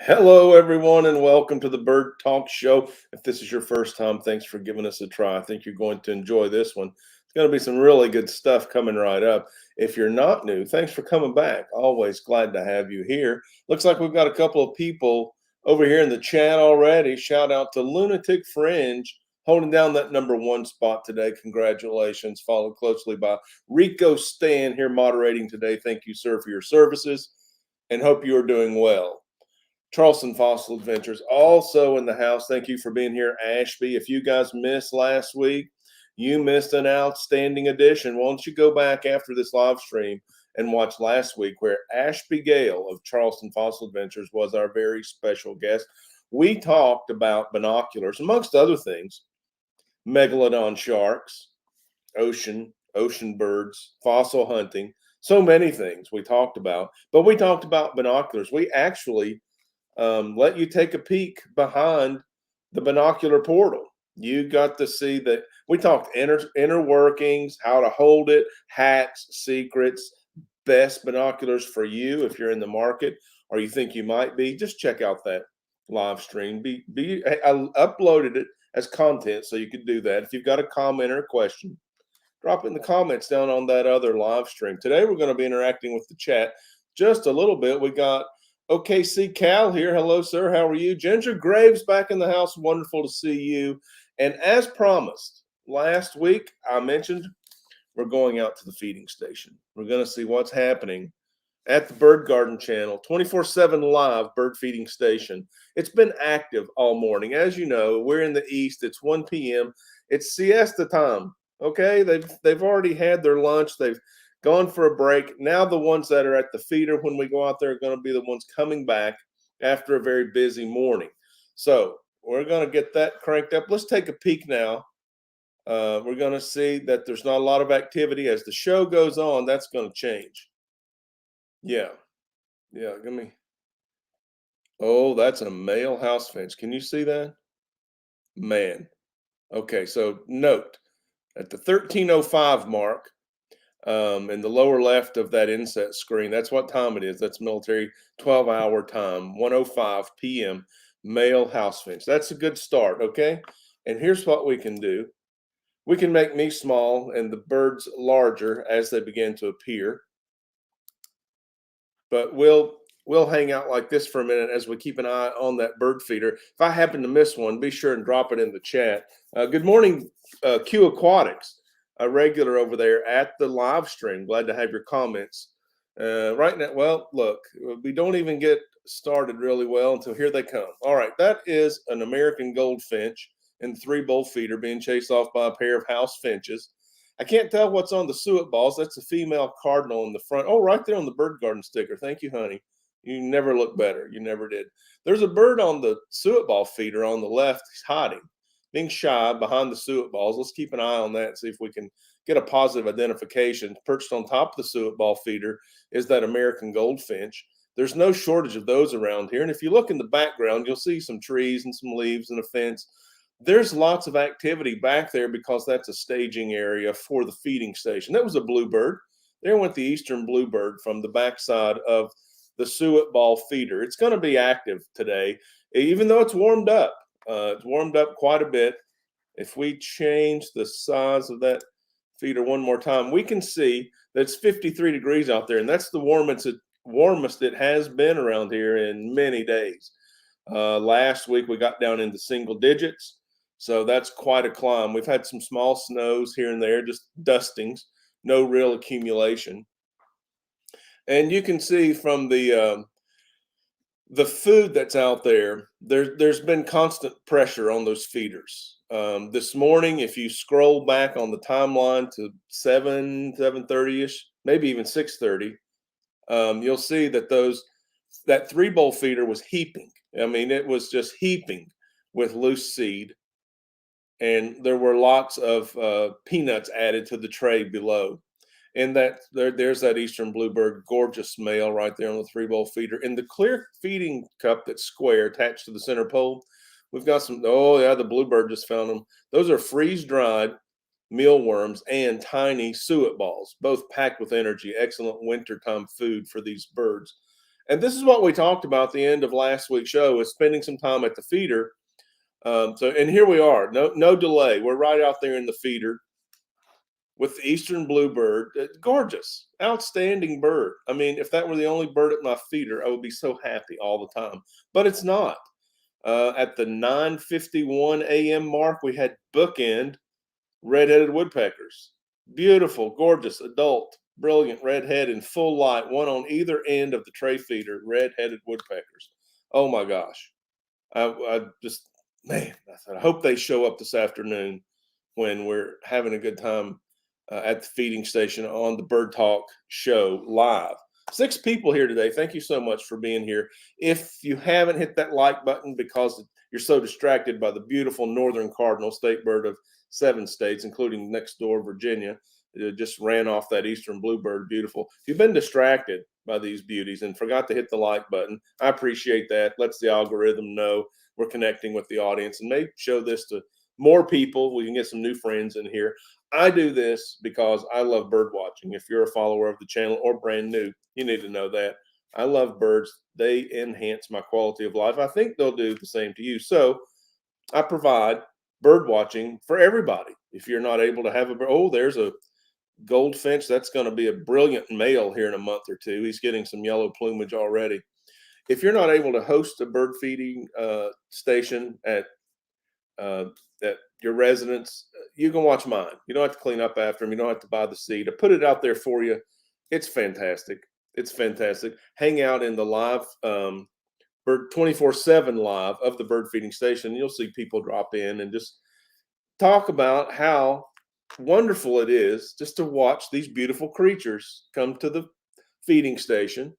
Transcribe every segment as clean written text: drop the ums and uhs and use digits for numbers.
Hello, everyone, and welcome to the Bird Talk Show. If this is your first time, thanks for giving us a try. I think you're going to enjoy this one. It's going to be some really good stuff coming right up. If you're not new, thanks for coming back. Always glad to have you here. Looks like we've got a couple of people over here in the chat already. Shout out to Lunatic Fringe holding down that number one spot today. Congratulations. Followed closely by Rico Stan here moderating today. Thank you, sir, for your services and hope you are doing well. Charleston Fossil Adventures also in the house. Thank you for being here, Ashby. If you guys missed last week, you missed an outstanding edition. Why don't you go back after this live stream and watch last week where Ashby Gale of Charleston Fossil Adventures was our very special guest. We talked about binoculars, amongst other things, megalodon sharks, ocean birds, fossil hunting, so many things we talked about. But we talked about binoculars. We actually let you take a peek behind the binocular portal. You got to see that we talked inner workings, how to hold it, hacks, secrets, best binoculars for you if you're in the market or you think you might be. Just check out that live stream. I uploaded it as content, so you could do that. If you've got a comment or a question, drop it in the comments down on that other live stream. Today we're going to be interacting with the chat just a little bit. We got OKC Cal here. Hello, sir. How are you? Ginger Graves back in the house. Wonderful to see you. And as promised, last week I mentioned we're going out to the feeding station. We're going to see what's happening at the Bird Garden channel, 24/7 live bird feeding station. It's been active all morning. As you know, we're in the east. It's 1 p.m. It's siesta time. Okay, they've already had their lunch. They've gone for a break. Now the ones that are at the feeder when we go out there are going to be the ones coming back after a very busy morning. So we're going to get that cranked up. Let's take a peek now. We're going to see that there's not a lot of activity. As the show goes on, that's going to change. Yeah. Give me. Oh, that's a male housefinch. Can you see that? Man. Okay, so note at the 13:05 mark, in the lower left of that inset screen, that's what time it is. That's military 12-hour time, 1:05 p.m. male housefinch. That's a good start, okay? And here's what we can do. We can make me small and the birds larger as they begin to appear. But we'll hang out like this for a minute as we keep an eye on that bird feeder. If I happen to miss one, be sure and drop it in the chat. Good morning, Q Aquatics, a regular over there at the live stream. Glad to have your comments. Right now, well, look, we don't even get started really well until here they come. All right, that is an American goldfinch in 3-bowl feeder being chased off by a pair of house finches. I can't tell what's on the suet balls. That's a female cardinal in the front. Oh, right there on the bird garden sticker. Thank you, honey. You never look better. You never did. There's a bird on the suet ball feeder on the left. He's hiding, being shy behind the suet balls. Let's keep an eye on that and see if we can get a positive identification. Perched on top of the suet ball feeder is that American goldfinch. There's no shortage of those around here. And if you look in the background, you'll see some trees and some leaves and a fence. There's lots of activity back there because that's a staging area for the feeding station. That was a bluebird. There went the eastern bluebird from the backside of the suet ball feeder. It's going to be active today, even though it's warmed up. It's warmed up quite a bit. If we change the size of that feeder one more time, we can see that it's 53 degrees out there, and that's the warmest it has been around here in many days. Last week we got down into single digits. So that's quite a climb. We've had some small snows here and there, just dustings, no real accumulation. And you can see from the food that's out there, there's been constant pressure on those feeders. This morning, if you scroll back on the timeline to 7:30ish, maybe even 6:30, you'll see that that 3-bowl feeder was heaping. I mean, it was just heaping with loose seed. And there were lots of peanuts added to the tray below. And there's that eastern bluebird, gorgeous male right there on the 3-bowl feeder. In the clear feeding cup that's square attached to the center pole, we've got some, oh yeah, the bluebird just found them. Those are freeze-dried mealworms and tiny suet balls, both packed with energy. Excellent wintertime food for these birds. And this is what we talked about at the end of last week's show, is spending some time at the feeder. And here we are, no delay. We're right out there in the feeder with the eastern bluebird. Gorgeous, outstanding bird. I mean, if that were the only bird at my feeder, I would be so happy all the time. But it's not. At the 9:51 a.m. mark, we had bookend red-headed woodpeckers. Beautiful, gorgeous, adult, brilliant redhead in full light, one on either end of the tray feeder, red-headed woodpeckers. Oh my gosh. I just, man, I thought, I hope they show up this afternoon when we're having a good time at the feeding station on the Bird Talk show live. 6 people here today. Thank you so much for being here. If you haven't hit that like button because you're so distracted by the beautiful northern cardinal, state bird of 7 states, including next door Virginia, it just ran off that eastern bluebird, beautiful. If you've been distracted by these beauties and forgot to hit the like button, I appreciate that. Lets the algorithm know we're connecting with the audience and may show this to more people. We can get some new friends in here. I do this because I love bird watching. If you're a follower of the channel or brand new, you need to know that. I love birds. They enhance my quality of life. I think they'll do the same to you. So I provide bird watching for everybody. If you're not able to have there's a goldfinch. That's going to be a brilliant male here in a month or two. He's getting some yellow plumage already. If you're not able to host a bird feeding station uh, at your residence, you can watch mine. You don't have to clean up after them. You don't have to buy the seed. I put it out there for you. It's fantastic. It's fantastic. Hang out in the live bird 24/7 live of the bird feeding station. You'll see people drop in and just talk about how wonderful it is just to watch these beautiful creatures come to the feeding station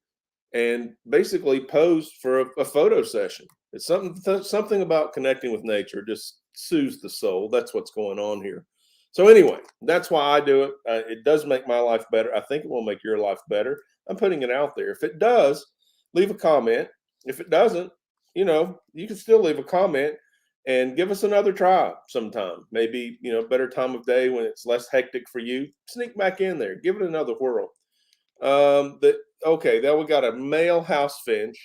and basically pose for a photo session. It's something about connecting with nature just soothes the soul. That's what's going on here. So anyway, that's why I do it. It does make my life better. I think it will make your life better. I'm putting it out there. If it does, leave a comment. If it doesn't, you can still leave a comment and give us another try sometime. Maybe, better time of day when it's less hectic for you. Sneak back in there. Give it another whirl. Okay, now we got a male housefinch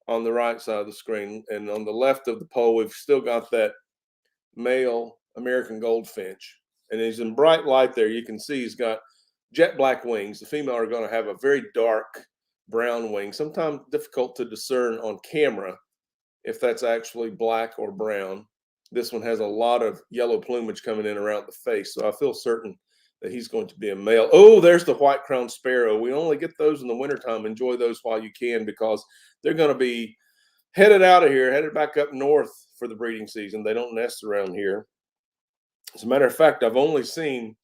on the right side of the screen, and on the left of the pole, we've still got that male American goldfinch, and he's in bright light there. You can see he's got jet black wings. The female are going to have a very dark brown wing, sometimes difficult to discern on camera if that's actually black or brown. This one has a lot of yellow plumage coming in around the face, so I feel certain that he's going to be a male. Oh, there's the white-crowned sparrow. We only get those in the wintertime. Enjoy those while you can because they're going to be headed out of here, headed back up north for the breeding season. They don't nest around here. As a matter of fact, I've only seen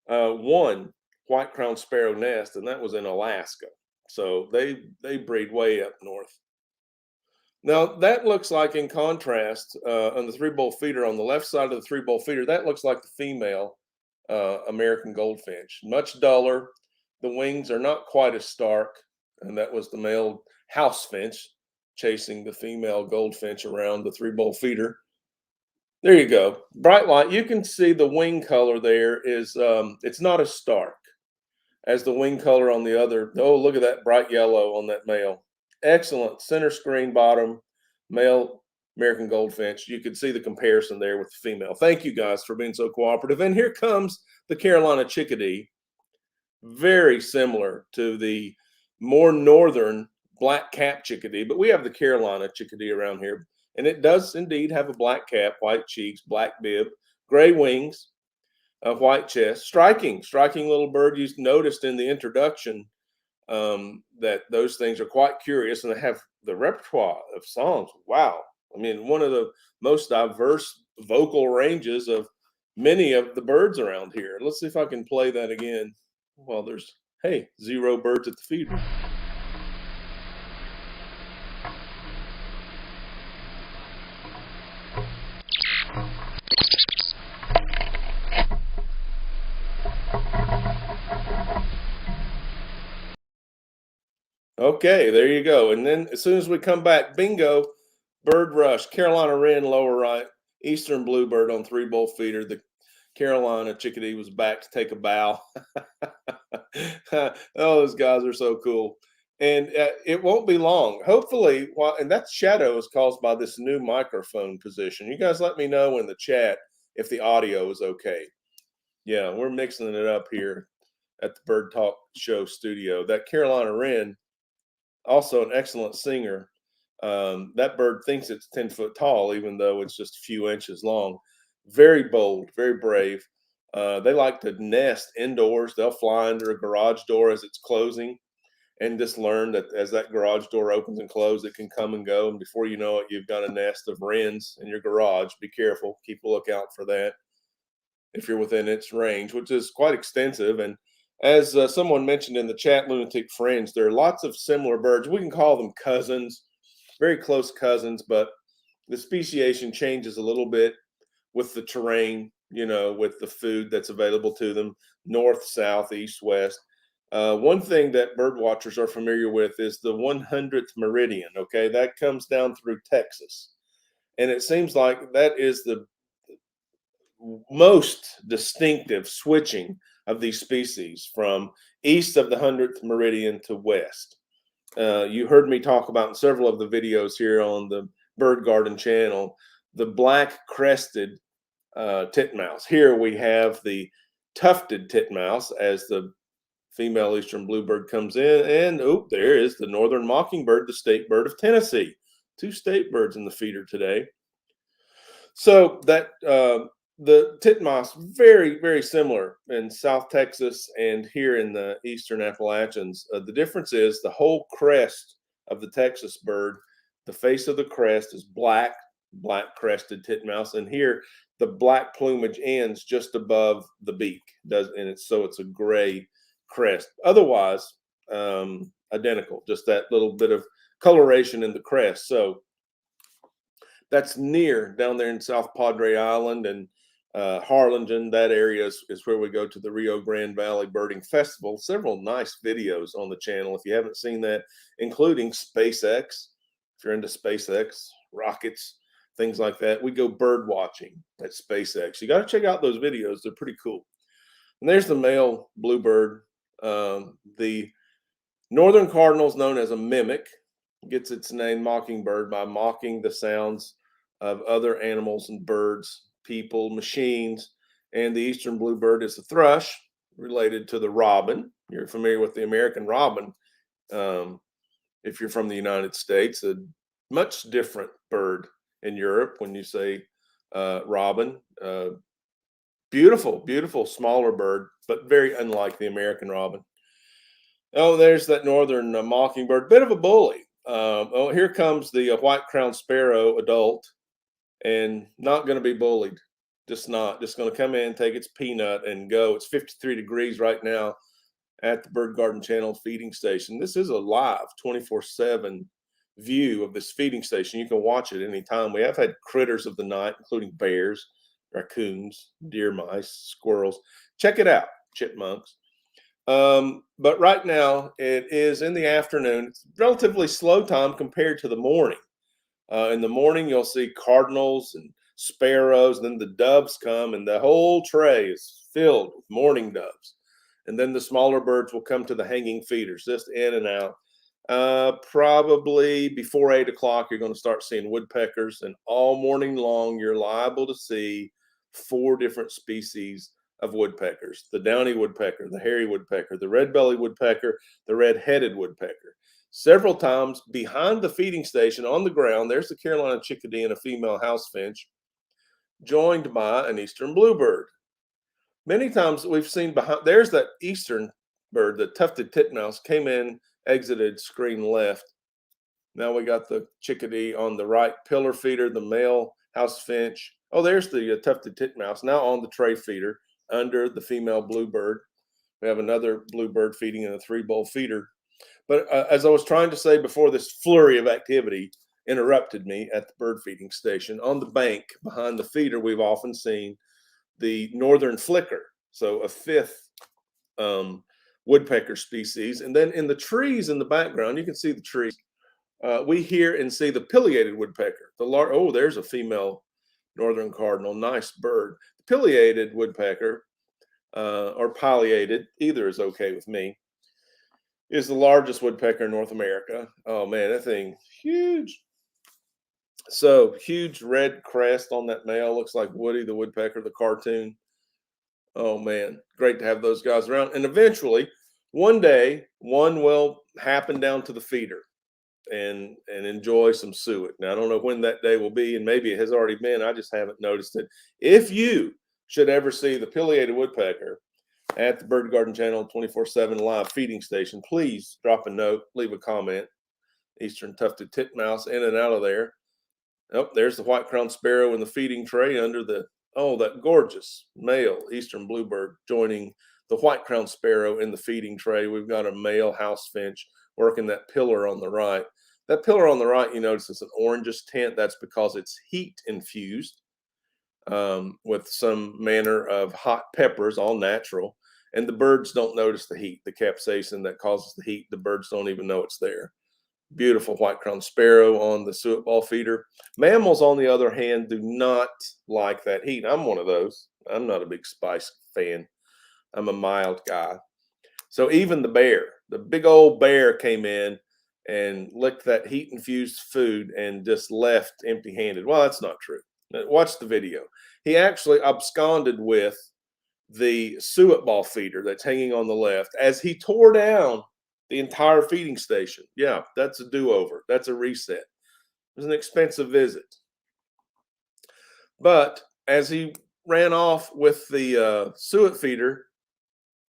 one white-crowned sparrow nest, and that was in Alaska. So they breed way up north. Now, that looks like, in contrast, on the 3-bowl feeder, on the left side of the 3-bowl feeder, that looks like the female American goldfinch. Much duller. The wings are not quite as stark, and that was the male housefinch chasing the female goldfinch around the 3-bowl feeder. There you go. Bright light. You can see the wing color there is, it's not as stark as the wing color on the other. Oh, look at that bright yellow on that male. Excellent center screen bottom male American goldfinch. You could see the comparison there with the female. Thank you guys for being so cooperative. And here comes the Carolina chickadee, very similar to the more northern black cap chickadee, but we have the Carolina chickadee around here. And it does indeed have a black cap, white cheeks, black bib, gray wings, a white chest. Striking little bird. You noticed in the introduction that those things are quite curious, and they have the repertoire of songs. Wow. I mean, one of the most diverse vocal ranges of many of the birds around here. Let's see if I can play that again. Well, there's, hey, 0 birds at the feeder. Okay, there you go. And then as soon as we come back, bingo, bird rush, Carolina wren lower right, eastern bluebird on 3-bowl feeder. The Carolina chickadee was back to take a bow. Oh, those guys are so cool. And it won't be long. Hopefully, and that shadow is caused by this new microphone position. You guys let me know in the chat if the audio is okay. Yeah, we're mixing it up here at the Bird Talk Show studio. That Carolina Wren, also an excellent singer. That bird thinks it's 10 foot tall, even though it's just a few inches long. Very bold, very brave. They like to nest indoors. They'll fly under a garage door as it's closing and just learn that as that garage door opens and closes, it can come and go. And before you know it, you've got a nest of wrens in your garage. Be careful. Keep a lookout for that if you're within its range, which is quite extensive. And as someone mentioned in the chat, Lunatic Fringe, there are lots of similar birds. We can call them cousins, very close cousins, but the speciation changes a little bit with the terrain, with the food that's available to them, north, south, east, west. One thing that bird watchers are familiar with is the 100th meridian. Okay, that comes down through Texas. And it seems like that is the most distinctive switching of these species from east of the 100th meridian to west. You heard me talk about in several of the videos here on the Bird Garden channel, the black crested titmouse. Here we have the tufted titmouse as the female eastern bluebird comes in, and there is the northern mockingbird, the state bird of Tennessee. Two state birds in the feeder today. So that the titmouse, very, very similar in South Texas and here in the eastern Appalachians. The difference is the whole crest of the Texas bird, the face of the crest is black, black crested titmouse, and here the black plumage ends just above the beak. And it's a gray crest. Otherwise, identical, just that little bit of coloration in the crest. So that's near down there in South Padre Island and Harlingen. That area is where we go to the Rio Grande Valley Birding Festival. Several nice videos on the channel if you haven't seen that, including SpaceX. If you're into SpaceX, rockets, things like that, we go bird watching at SpaceX. You got to check out those videos. They're pretty cool. And there's the male bluebird. The northern cardinal is known as a mimic. Gets its name mockingbird by mocking the sounds of other animals and birds, people, machines. And the eastern bluebird is a thrush related to the robin. You're familiar with the American robin. If you're from the United States, a much different bird in Europe when you say robin. Beautiful, beautiful, smaller bird, but very unlike the American robin. Oh, there's that northern mockingbird, bit of a bully. Here comes the white-crowned sparrow adult, and not going to be bullied. Just not. Just going to come in, take its peanut, and go. It's 53 degrees right now at the Bird Garden Channel feeding station. This is a live 24/7 view of this feeding station. You can watch it anytime. We have had critters of the night, including bears, raccoons, deer mice, squirrels. Check it out, chipmunks. But right now it is in the afternoon. It's relatively slow time compared to the morning. In the morning, you'll see cardinals and sparrows, and then the doves come, and the whole tray is filled with mourning doves. And then the smaller birds will come to the hanging feeders, just in and out. Probably before 8 o'clock, you're going to start seeing woodpeckers, and all morning long, you're liable to see 4 different species of woodpeckers: the downy woodpecker, the hairy woodpecker, the red-bellied woodpecker, the red-headed woodpecker. Several times behind the feeding station on the ground, there's the Carolina chickadee and a female housefinch, joined by an eastern bluebird. Many times we've seen behind, there's that eastern bird, the tufted titmouse, came in, exited screen left. Now we got the chickadee on the right pillar feeder, the male housefinch. Oh, there's the tufted titmouse now on the tray feeder under the female bluebird. We have another bluebird feeding in a 3-bowl feeder. But as I was trying to say before, this flurry of activity interrupted me at the bird feeding station. On the bank behind the feeder, we've often seen the northern flicker, so a 5th woodpecker species. And then in the trees in the background, you can see the trees. We hear and see the pileated woodpecker. There's a female northern cardinal, nice bird. The pileated woodpecker or pileated, either is okay with me. is the largest woodpecker in North America. Oh man, that thing huge. So huge red crest on that male, looks like Woody the Woodpecker, the cartoon. Oh man, great to have those guys around. And eventually, one day, one will happen down to the feeder and enjoy some suet. Now I don't know when that day will be, and maybe it has already been. I just haven't noticed it. If you should ever see the Pileated Woodpecker at the Bird Garden Channel 24/7 live feeding station, please drop a note, leave a comment. Eastern tufted titmouse in and out of there. Oh, there's the white-crowned sparrow in the feeding tray under the, oh, that gorgeous male eastern bluebird joining the white-crowned sparrow in the feeding tray. We've got a male housefinch working that pillar on the right. That pillar on the right, you notice, is an orangish tint. That's because it's heat infused with some manner of hot peppers, all natural. And the birds don't notice the heat, the capsaicin that causes the heat. The birds don't even know it's there. Beautiful white-crowned sparrow on the suet ball feeder. Mammals, on the other hand, do not like that heat. I'm one of those. I'm not a big spice fan. I'm a mild guy. So even the bear, the big old bear, came in and licked that heat-infused food and just left empty-handed. Well, that's not true. Watch the video. He actually absconded with the suet ball feeder that's hanging on the left as he tore down the entire feeding station. Yeah, that's a do-over. That's a reset. It was an expensive visit. But as he ran off with the suet feeder,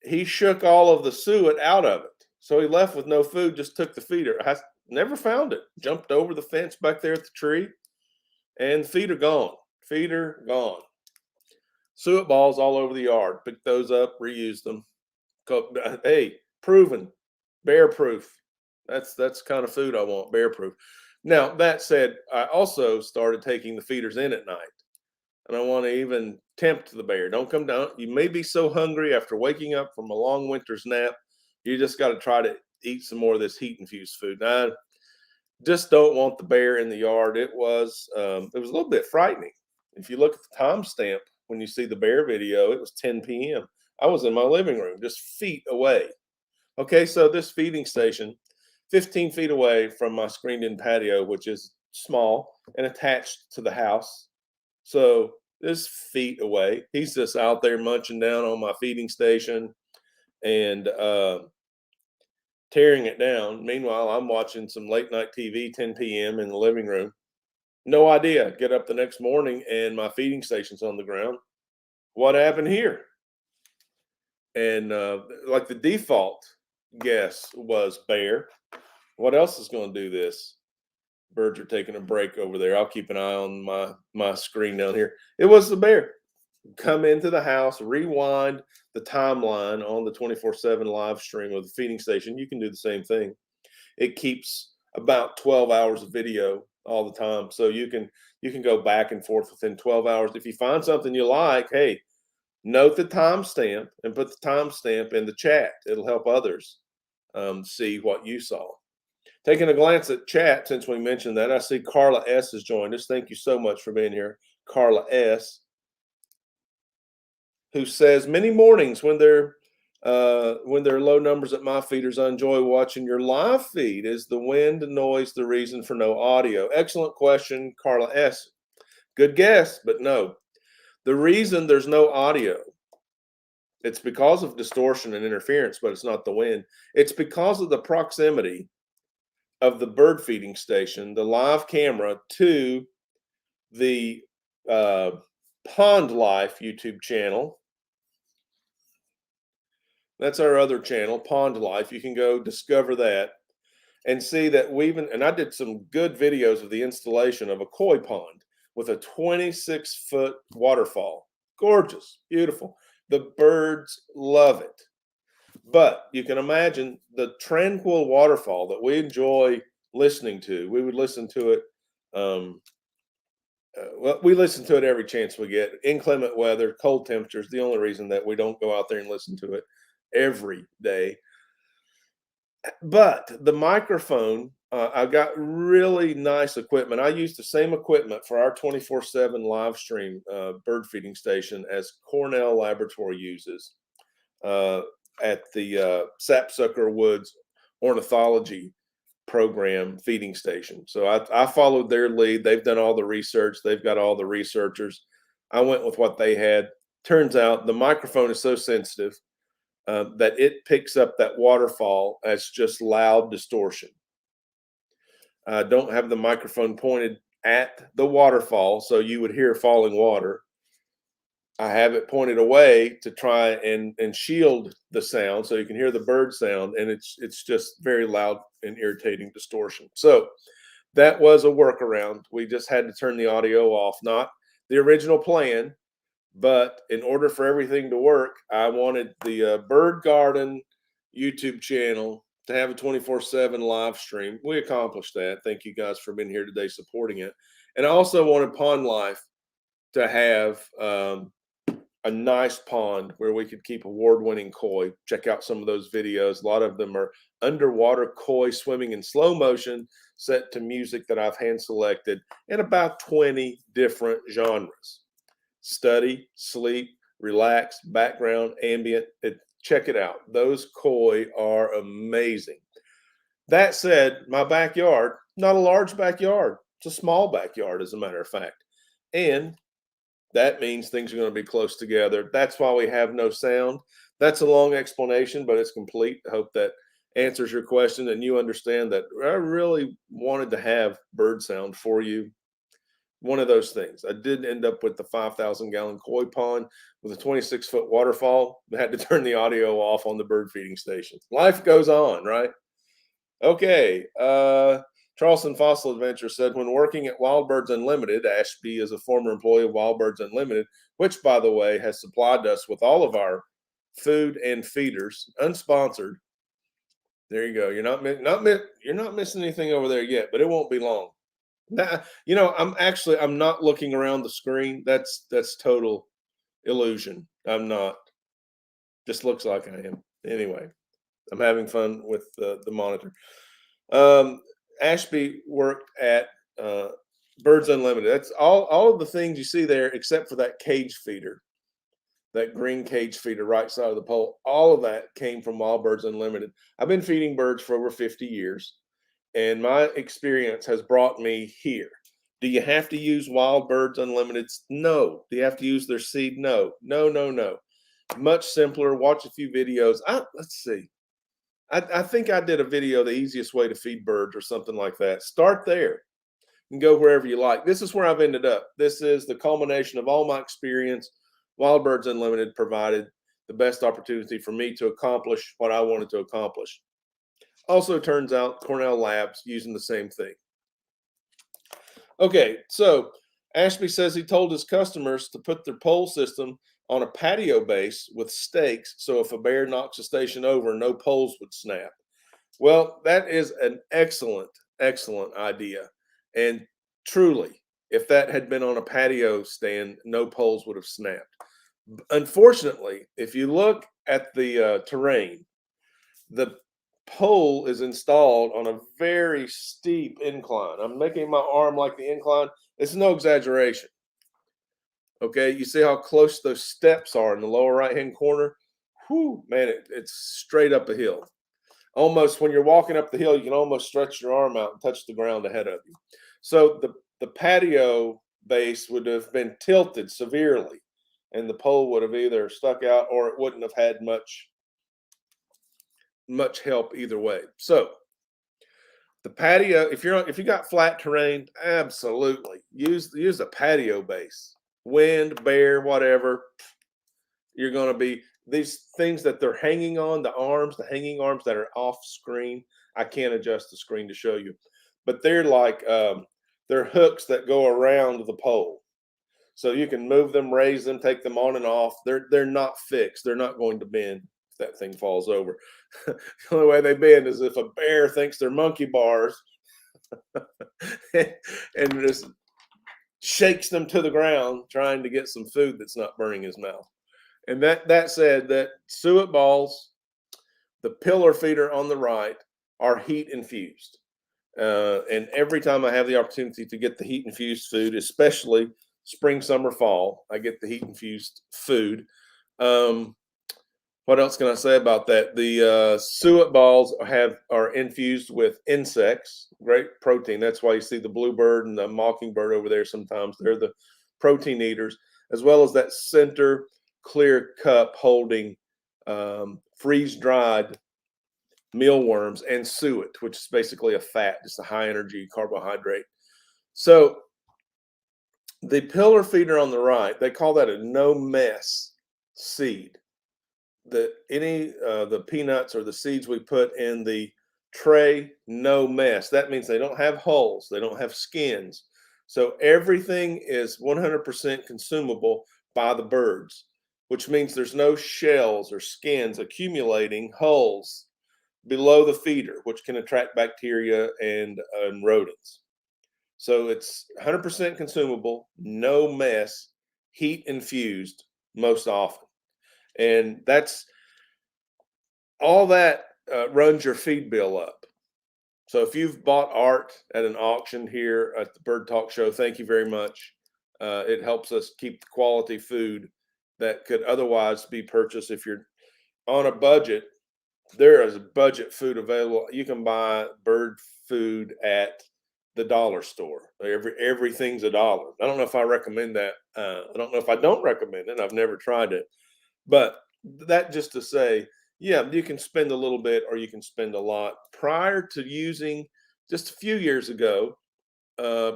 he shook all of the suet out of it. So he left with no food, just took the feeder. I never found it. Jumped over the fence back there at the tree, and feeder gone. Feeder gone. Suet balls all over the yard. Picked those up, reused them. Hey, proven. Bear proof. That's kind of food I want, bear proof. Now, that said, I also started taking the feeders in at night. And I want to even tempt the bear. Don't come down. You may be so hungry after waking up from a long winter's nap, you just got to try to eat some more of this heat-infused food. I just don't want the bear in the yard. It was a little bit frightening. If you look at the timestamp when you see the bear video, it was 10 p.m. I was in my living room, just feet away. Okay, so this feeding station, 15 feet away from my screened-in patio, which is small and attached to the house. So this feet away, he's just out there munching down on my feeding station and tearing it down. Meanwhile, I'm watching some late-night TV, 10 p.m. in the living room. No idea. Get up the next morning and my feeding station's on the ground. What happened here? And like the default guess was bear. What else is going to do this? Birds are taking a break over there. I'll keep an eye on my screen down here. It was the bear. Come into the house, rewind the timeline on the 24/7 live stream of the feeding station. You can do the same thing. It keeps about 12 hours of video all the time, so you can go back and forth within 12 hours. If you find something you like, hey, note the timestamp and put the timestamp in the chat. It'll help others see what you saw. Taking a glance at chat, since we mentioned that, I see Carla S. has joined us. Thank you so much for being here, Carla S., who says, many mornings when there are low numbers at my feeders, I enjoy watching your live feed. Is the wind noise the reason for no audio? Excellent question, Carla S. Good guess, but no. The reason there's no audio, it's because of distortion and interference, but it's not the wind. It's because of the proximity of the bird feeding station, the live camera, to the Pond Life YouTube channel. That's our other channel, Pond Life. You can go discover that and see that and I did some good videos of the installation of a koi pond with a 26-foot waterfall. Gorgeous, beautiful. The birds love it. But you can imagine the tranquil waterfall that we enjoy listening to. We would listen to it. Well, we listen to it every chance we get. Inclement weather, cold temperatures, the only reason that we don't go out there and listen to it every day. But the microphone, I got really nice equipment. I use the same equipment for our 24/7 live stream bird feeding station as Cornell Laboratory uses at the Sapsucker Woods ornithology program feeding station. So I followed their lead. They've done all the research. They've got all the researchers. I went with what they had. Turns out the microphone is so sensitive that it picks up that waterfall as just loud distortion. I don't have the microphone pointed at the waterfall, so you would hear falling water. I have it pointed away to try and shield the sound so you can hear the bird sound, and it's just very loud and irritating distortion. So that was a workaround. We just had to turn the audio off, not the original plan, but in order for everything to work, I wanted the Bird Garden YouTube channel to have a 24/7 live stream. We accomplished that. Thank you guys for being here today supporting it. And I also wanted Pond Life to have a nice pond where we could keep award-winning koi. Check out some of those videos. A lot of them are underwater koi swimming in slow motion, set to music that I've hand selected in about 20 different genres. Study, sleep, relax, background, ambient. Check it out. Those koi are amazing. That said, my backyard, not a large backyard. It's a small backyard, as a matter of fact. And that means things are going to be close together. That's why we have no sound. That's a long explanation, but it's complete. I hope that answers your question and you understand that I really wanted to have bird sound for you. One of those things. I did end up with the 5,000-gallon koi pond with a 26-foot waterfall. I had to turn the audio off on the bird feeding station. Life goes on, right? Okay. Charleston Fossil Adventure said, when working at Wild Birds Unlimited, Ashby is a former employee of Wild Birds Unlimited, which, by the way, has supplied us with all of our food and feeders, unsponsored. There you go. You're not missing anything over there yet, but it won't be long. Now, I'm not looking around the screen. That's total illusion. I'm not. Just looks like I am. Anyway, I'm having fun with the monitor. Ashby worked at Birds Unlimited. That's all of the things you see there, except for that cage feeder, that green cage feeder right side of the pole. All of that came from Wild Birds Unlimited. I've been feeding birds for over 50 years, and my experience has brought me here. Do you have to use Wild Birds Unlimited? No. Do you have to use their seed? No. No. Much simpler. Watch a few videos. Let's see. I think I did a video, the easiest way to feed birds or something like that. Start there and go wherever you like. This is where I've ended up. This is the culmination of all my experience. Wild Birds Unlimited provided the best opportunity for me to accomplish what I wanted to accomplish. Also turns out Cornell Labs using the same thing. Okay, so Ashby says he told his customers to put their pole system on a patio base with stakes, so if a bear knocks the station over, no poles would snap. Well, that is an excellent idea. And truly, if that had been on a patio stand, no poles would have snapped. Unfortunately, if you look at the terrain, the pole is installed on a very steep incline. I'm making my arm like the incline. It's no exaggeration. Okay, you see how close those steps are in the lower right-hand corner? Whew, man, it's straight up a hill. Almost when you're walking up the hill, you can almost stretch your arm out and touch the ground ahead of you. So the patio base would have been tilted severely, and the pole would have either stuck out or it wouldn't have had much help either way. So the patio, if you got flat terrain, absolutely use a patio base. Wind, bear, whatever, you're going to be these things that they're hanging on, the hanging arms that are off screen. I can't adjust the screen to show you, but they're like they're hooks that go around the pole, so you can move them, raise them, take them on and off. They're not fixed. They're not going to bend if that thing falls over. The only way they bend is if a bear thinks they're monkey bars and just shakes them to the ground trying to get some food that's not burning his mouth. And that said, that suet balls, the pillar feeder on the right, are heat infused. And every time I have the opportunity to get the heat infused food, especially spring, summer, fall, I get the heat infused food. What else can I say about that? The suet balls are infused with insects, great protein. That's why you see the bluebird and the mockingbird over there sometimes. They're the protein eaters, as well as that center clear cup holding freeze-dried mealworms and suet, which is basically a fat, just a high energy carbohydrate. So the pillar feeder on the right, they call that a no mess seed. The peanuts or the seeds we put in the tray, no mess. That means they don't have holes, they don't have skins. So everything is 100% consumable by the birds, which means there's no shells or skins accumulating holes below the feeder, which can attract bacteria and rodents. So it's 100% consumable, no mess, heat infused most often. And that's all that runs your feed bill up. So if you've bought art at an auction here at the Bird Talk Show, thank you very much. It helps us keep the quality food that could otherwise be purchased. If you're on a budget, there is budget food available. You can buy bird food at the dollar store. Everything's a dollar. I don't know if I recommend that. I don't know if I don't recommend it. I've never tried it, but that just to say, yeah, you can spend a little bit or you can spend a lot. Prior to using, just a few years ago,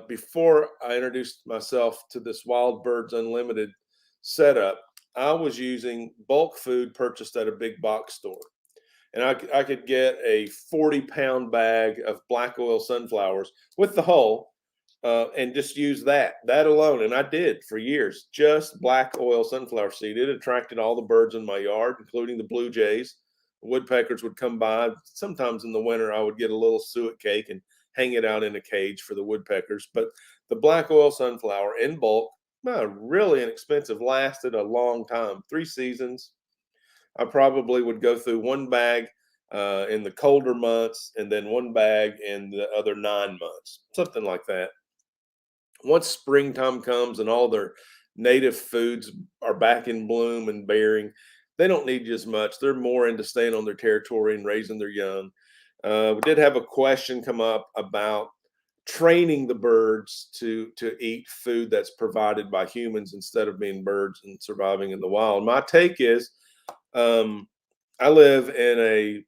before I introduced myself to this Wild Birds Unlimited setup, I was using bulk food purchased at a big box store. And I could get a 40-pound bag of black oil sunflowers with the hull and just use that alone. And I did for years, just black oil sunflower seed. It attracted all the birds in my yard, including the blue jays. The woodpeckers would come by. Sometimes in the winter, I would get a little suet cake and hang it out in a cage for the woodpeckers. But the black oil sunflower in bulk, really inexpensive, lasted a long time, 3 seasons. I probably would go through one bag in the colder months and then one bag in the other 9 months, something like that. Once springtime comes and all their native foods are back in bloom and bearing, they don't need as much. They're more into staying on their territory and raising their young. We did have a question come up about training the birds to eat food that's provided by humans instead of being birds and surviving in the wild. My take is I live in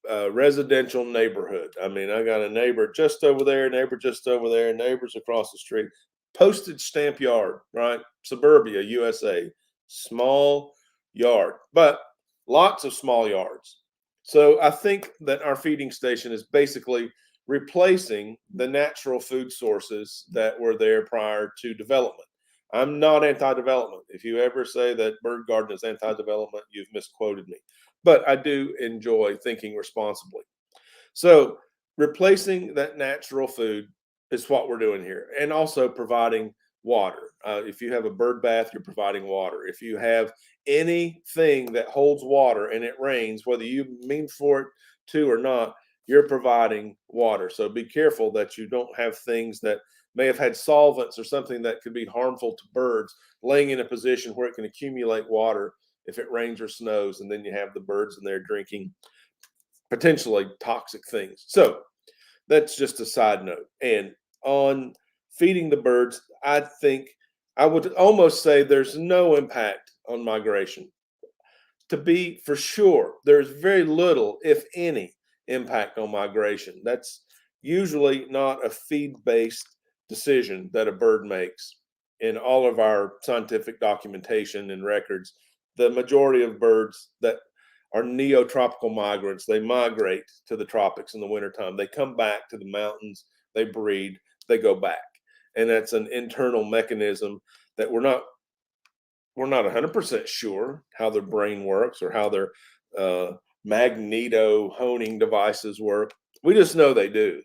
a residential neighborhood. I mean, I got a neighbor just over there, neighbor just over there, neighbors across the street. Postage stamp yard, right? Suburbia, USA. Small yard, but lots of small yards. So I think that our feeding station is basically replacing the natural food sources that were there prior to development. I'm not anti-development. If you ever say that bird garden is anti-development, you've misquoted me. But I do enjoy thinking responsibly. So replacing that natural food is what we're doing here, and also providing water. If you have a bird bath, you're providing water. If you have anything that holds water and it rains, whether you mean for it to or not, you're providing water. So be careful that you don't have things that may have had solvents or something that could be harmful to birds laying in a position where it can accumulate water if it rains or snows, and then you have the birds in there drinking potentially toxic things. So that's just a side note. And on feeding the birds, I think I would almost say there's no impact on migration. To be for sure, there's very little, if any, impact on migration. That's usually not a feed-based decision that a bird makes. In all of our scientific documentation and records, the majority of birds that are neotropical migrants, they migrate to the tropics in the wintertime. They come back to the mountains, they breed, they go back. And that's an internal mechanism that we're not 100% sure how their brain works or how their magneto honing devices work. We just know they do.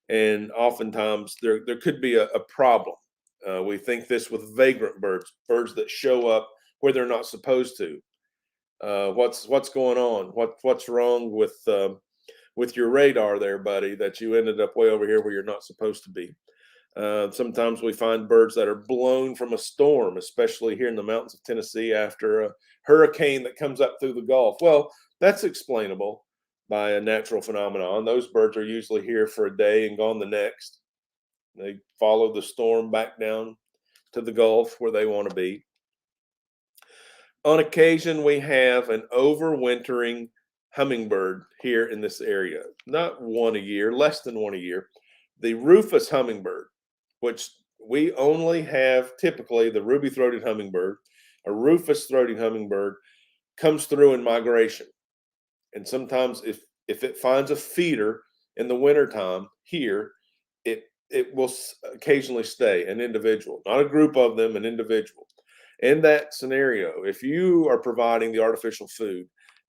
And oftentimes there could be a problem. We think this with vagrant birds, birds that show up where they're not supposed to. What's going on? What's wrong with your radar there, buddy, that you ended up way over here where you're not supposed to be? Sometimes we find birds that are blown from a storm, especially here in the mountains of Tennessee after a hurricane that comes up through the Gulf. Well, that's explainable by a natural phenomenon. Those birds are usually here for a day and gone the next. They follow the storm back down to the Gulf where they want to be. On occasion, we have an overwintering hummingbird here in this area. Not one a year, less than one a year. The rufous hummingbird, which we only have typically the ruby-throated hummingbird, a rufous-throated hummingbird comes through in migration. And sometimes if it finds a feeder in the wintertime here, it will occasionally stay, an individual, not a group of them, an individual. In that scenario, if you are providing the artificial food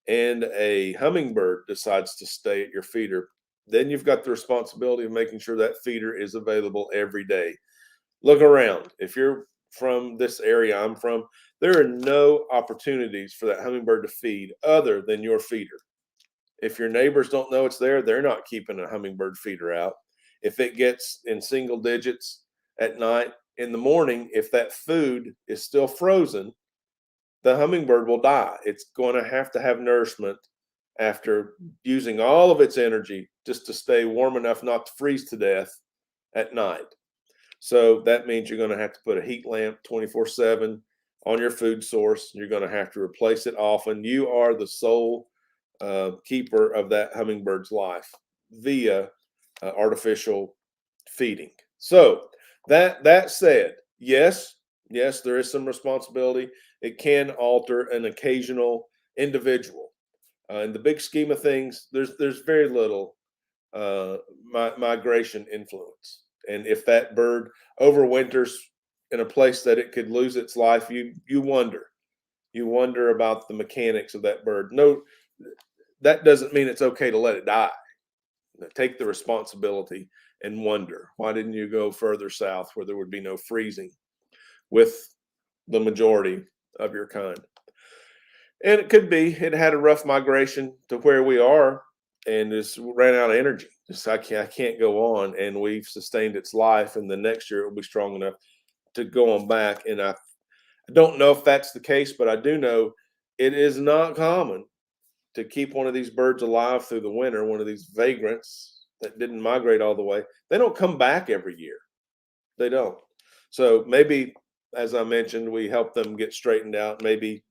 and a hummingbird decides to stay at your feeder, then you've got the responsibility of making sure that feeder is available every day. Look around. If you're from this area I'm from, there are no opportunities for that hummingbird to feed other than your feeder. If your neighbors don't know it's there, they're not keeping a hummingbird feeder out. If it gets in single digits at night, in the morning, if that food is still frozen, the hummingbird will die. It's going to have nourishment after using all of its energy just to stay warm enough not to freeze to death at night. So that means you're going to have to put a heat lamp 24/7 on your food source. You're going to have to replace it often. You are the sole keeper of that hummingbird's life via artificial feeding. So that said, yes, there is some responsibility. It can alter an occasional individual. In the big scheme of things, there's very little migration influence. And if that bird overwinters in a place that it could lose its life, you wonder about the mechanics of that bird. No, that doesn't mean it's okay to let it die. Take the responsibility and wonder, why didn't you go further south where there would be no freezing with the majority of your kind? And it could be it had a rough migration to where we are and just ran out of energy. Just I can't go on, and we've sustained its life, and the next year it will be strong enough to go on back. And I don't know if that's the case, but I do know it is not common to keep one of these birds alive through the winter, one of these vagrants that didn't migrate all the way. They don't come back every year. They don't. So maybe, as I mentioned, we help them get straightened out. Maybe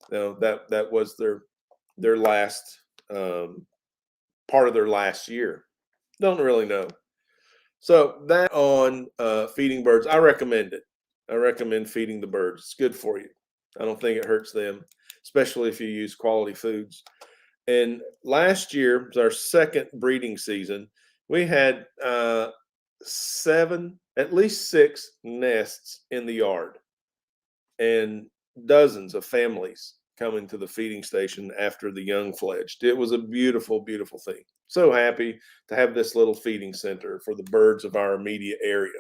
that was their last part of their last year. Don't really know. So that on feeding birds, I recommend it. I recommend feeding the birds. It's good for you. I don't think it hurts them, especially if you use quality foods. And last year was our second breeding season. We had at least 6 nests in the yard, and dozens of families coming to the feeding station after the young fledged. It was a beautiful, beautiful thing. So happy to have this little feeding center for the birds of our immediate area.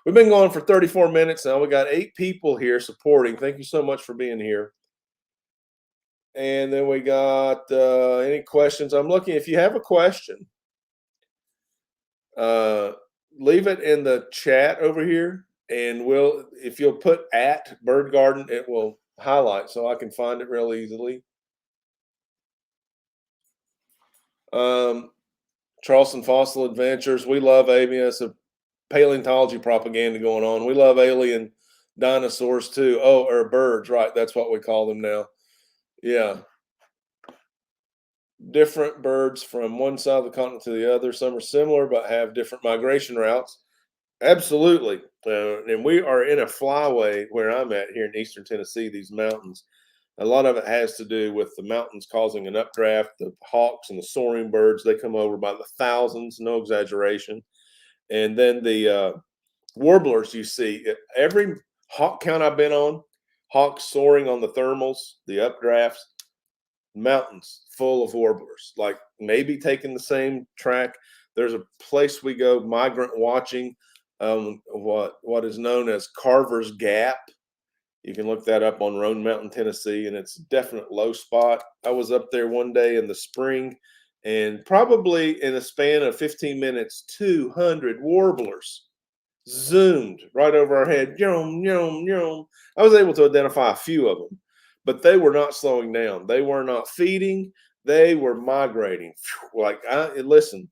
We've been going for 34 minutes now. We got 8 people here supporting. Thank you so much for being here. And then we got any questions? I'm looking. If you have a question, leave it in the chat over here, and if you'll put at Bird Garden, it will highlight so I can find it real easily. Charleston Fossil Adventures. We love avian. It's a paleontology propaganda going on. We love alien dinosaurs too. Oh, or birds, right? That's what we call them now. Yeah. Different birds from one side of the continent to the other. Some are similar but have different migration routes. Absolutely. And we are in a flyway where I'm at here in eastern Tennessee, these mountains. A lot of it has to do with the mountains causing an updraft. The hawks and the soaring birds, they come over by the thousands, no exaggeration. And then the warblers you see, every hawk count I've been on, hawks soaring on the thermals, the updrafts, mountains full of warblers, like maybe taking the same track. There's a place we go migrant watching, what is known as Carver's Gap. You can look that up on Roan Mountain, Tennessee, and it's a definite low spot. I was up there one day in the spring, and probably in a span of 15 minutes, 200 warblers zoomed right over our head. Yum, yum, yum. I was able to identify a few of them, but they were not slowing down. They were not feeding. They were migrating. Like, listen,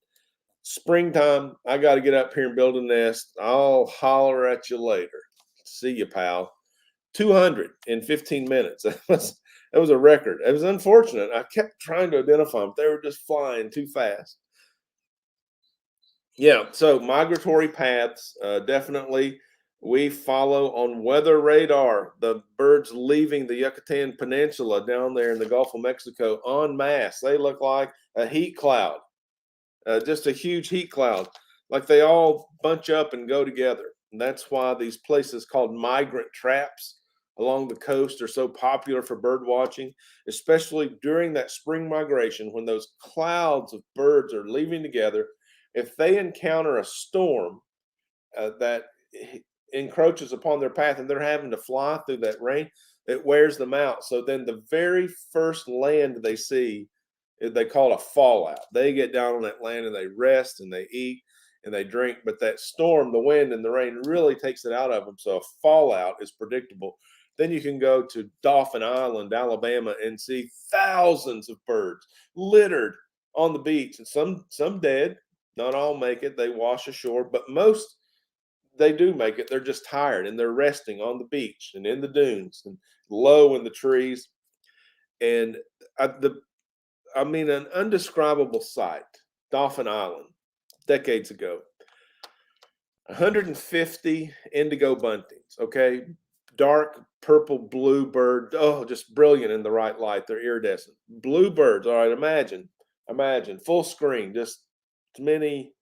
springtime, I got to get up here and build a nest. I'll holler at you later. See you, pal. 200 in 15 minutes. That was a record. It was unfortunate. I kept trying to identify them. They were just flying too fast. Yeah, so migratory paths, definitely. We follow on weather radar the birds leaving the Yucatan Peninsula down there in the Gulf of Mexico en masse. They look like a heat cloud, just a huge heat cloud, like they all bunch up and go together. And that's why these places called migrant traps along the coast are so popular for bird watching, especially during that spring migration when those clouds of birds are leaving together. If they encounter a storm that encroaches upon their path and they're having to fly through that rain, it wears them out. So then the very first land they see, they call it a fallout. They get down on that land and they rest and they eat and they drink. But that storm, the wind and the rain really takes it out of them. So a fallout is predictable. Then you can go to Dolphin Island, Alabama, and see thousands of birds littered on the beach, and some dead. Not all make it. They wash ashore, but most they do make it. They're just tired and they're resting on the beach and in the dunes and low in the trees. And I mean, an undescribable sight. Dolphin Island, decades ago. 150 indigo buntings. Okay, dark purple blue bird. Oh, just brilliant in the right light. They're iridescent. Blue birds. All right, imagine full screen, just as many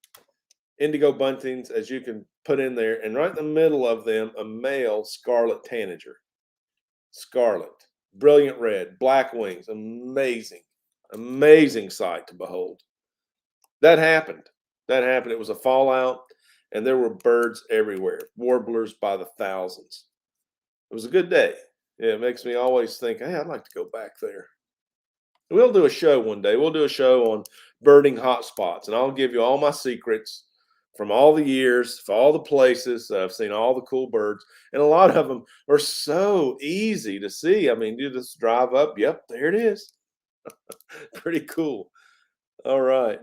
indigo buntings as you can put in there, and right in the middle of them, a male scarlet tanager. Scarlet, brilliant red, black wings, amazing sight to behold. That happened. That happened. It was a fallout, and there were birds everywhere, warblers by the thousands. It was a good day. Yeah, it makes me always think, hey, I'd like to go back there. We'll do a show one day. We'll do a show on birding hotspots, and I'll give you all my secrets from all the years, for all the places. I've seen all the cool birds, and a lot of them are so easy to see. I mean, you just drive up. Yep, there it is. Pretty cool. All right.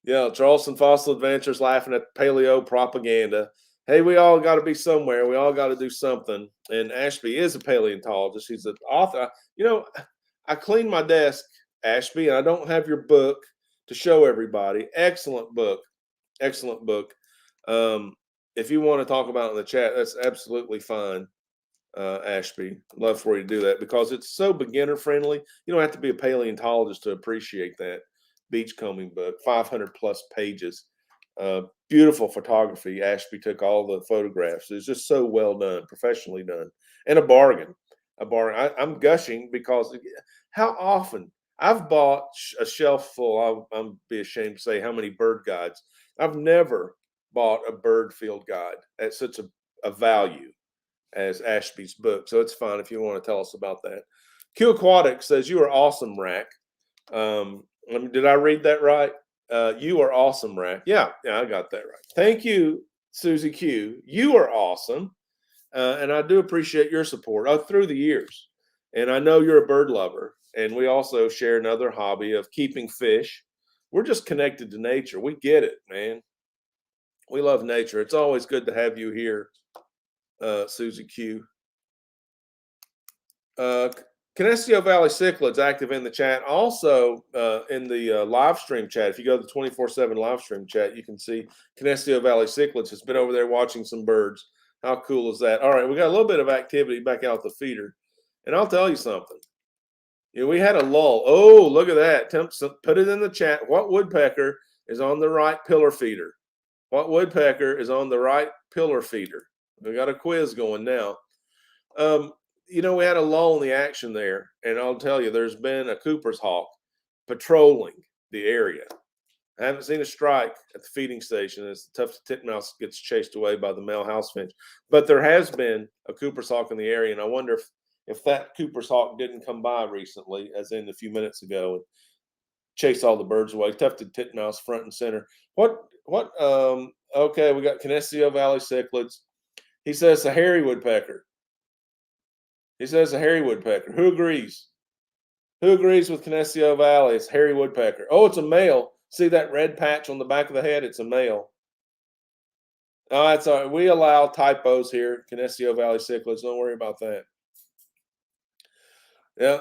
Yeah, Charleston Fossil Adventures laughing at paleo propaganda. Hey, we all got to be somewhere. We all got to do something. And Ashby is a paleontologist. He's an author. You know, I cleaned my desk, Ashby, and I don't have your book to show everybody. Excellent book. Excellent book. If you want to talk about it in the chat, that's absolutely fine, Ashby. Love for you to do that because it's so beginner friendly. You don't have to be a paleontologist to appreciate that beachcombing book. 500 plus pages. Beautiful photography. Ashby took all the photographs. It's just so well done, professionally done, and a bargain. A bargain. I'm gushing because how often I've bought a shelf full. I'm be ashamed to say how many bird guides. I've never bought a bird field guide at such a value as Ashby's book. So it's fine if you want to tell us about that. Q Aquatic says, you are awesome, Rack. Did I read that right? You are awesome, Rack. Yeah, I got that right. Thank you, Susie Q. You are awesome. And I do appreciate your support through the years. And I know you're a bird lover. And we also share another hobby of keeping fish. We're just connected to nature. We get it, man. We love nature. It's always good to have you here, Susie Q. Canesio Valley Cichlids active in the chat. Also in the live stream chat. If you go to the 24/7 live stream chat, you can see Canesio Valley Cichlids has been over there watching some birds. How cool is that? All right, we got a little bit of activity back out the feeder. And I'll tell you something. Yeah, we had a lull. Oh, look at that. Put it in the chat. What woodpecker is on the right pillar feeder? What woodpecker is on the right pillar feeder? We got a quiz going now. We had a lull in the action there, and I'll tell you, there's been a Cooper's hawk patrolling the area. I haven't seen a strike at the feeding station. It's tough. Titmouse gets chased away by the male housefinch, but there has been a Cooper's hawk in the area, and I wonder if that Cooper's hawk didn't come by recently, as in a few minutes ago, chase all the birds away. Tufted titmouse front and center. Okay, we got Canesio Valley cichlids. He says a hairy woodpecker. He says a hairy woodpecker. Who agrees? Who agrees with Canesio Valley? It's hairy woodpecker. Oh, it's a male. See that red patch on the back of the head? It's a male. Oh, that's all right. We allow typos here. Canesio Valley cichlids. Don't worry about that. Yeah.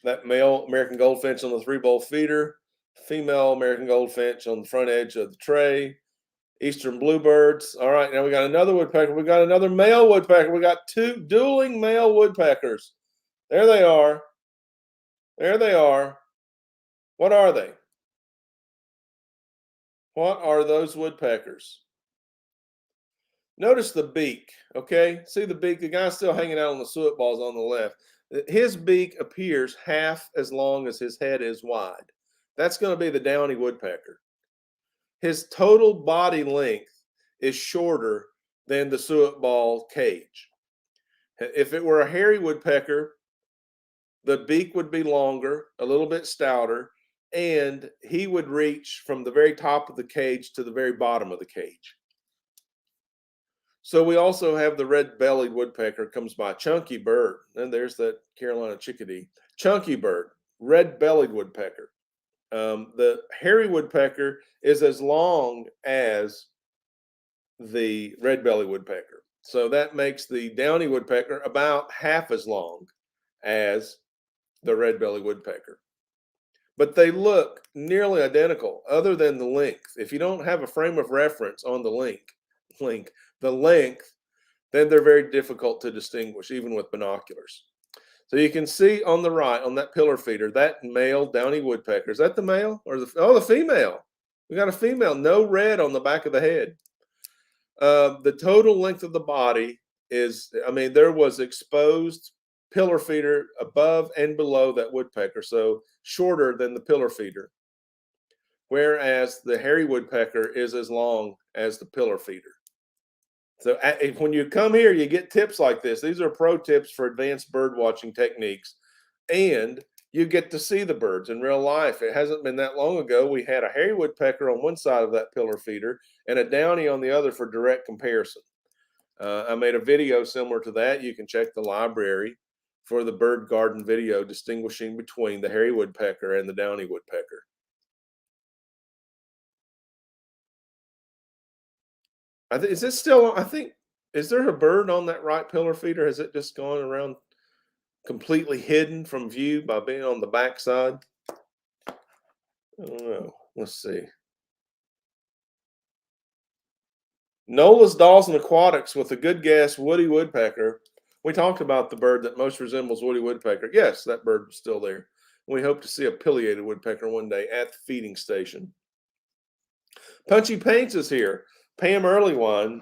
That male American goldfinch on the 3-bowl feeder. Female American goldfinch on the front edge of the tray. Eastern bluebirds. All right, now we got another woodpecker. We got another male woodpecker. We got two dueling male woodpeckers. There they are. There they are. What are they? What are those woodpeckers? Notice the beak, okay? See the beak? The guy's still hanging out on the suet balls on the left. His beak appears half as long as his head is wide. That's going to be the downy woodpecker. His total body length is shorter than the suet ball cage. If it were a hairy woodpecker, the beak would be longer, a little bit stouter, and he would reach from the very top of the cage to the very bottom of the cage. So we also have the red-bellied woodpecker, comes by, chunky bird. And there's that Carolina chickadee. Chunky bird, red-bellied woodpecker. The hairy woodpecker is as long as the red-bellied woodpecker. So that makes the downy woodpecker about half as long as the red-bellied woodpecker. But they look nearly identical other than the length. If you don't have a frame of reference on the length, then they're very difficult to distinguish, even with binoculars. So you can see on the right, on that pillar feeder, that male downy woodpecker. Is that the male or the female? We got a female, no red on the back of the head. The total length of the body is, there was exposed pillar feeder above and below that woodpecker, so shorter than the pillar feeder. Whereas the hairy woodpecker is as long as the pillar feeder. So when you come here, you get tips like this. These are pro tips for advanced bird watching techniques. And you get to see the birds in real life. It hasn't been that long ago. We had a hairy woodpecker on one side of that pillar feeder and a downy on the other for direct comparison. I made a video similar to that. You can check the library for the bird garden video distinguishing between the hairy woodpecker and the downy woodpecker. Is this still? Is there a bird on that right pillar feeder? Has it just gone around completely hidden from view by being on the back side? I don't know. Let's see. Nola's Dawson Aquatics with a good guess, Woody Woodpecker. We talked about the bird that most resembles Woody Woodpecker. Yes, that bird was still there. We hope to see a pileated woodpecker one day at the feeding station. Punchy Paints is here. Pam Earlywine,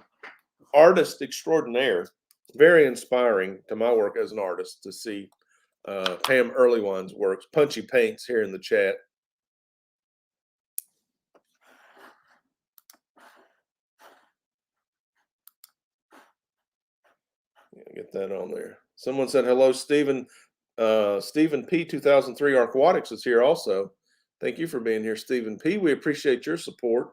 artist extraordinaire. Very inspiring to my work as an artist to see Pam Earlywine's works. Punchy Paints here in the chat. Get that on there. Someone said hello, Stephen. Stephen P. 2003 Aquatics is here also. Thank you for being here, Stephen P. We appreciate your support.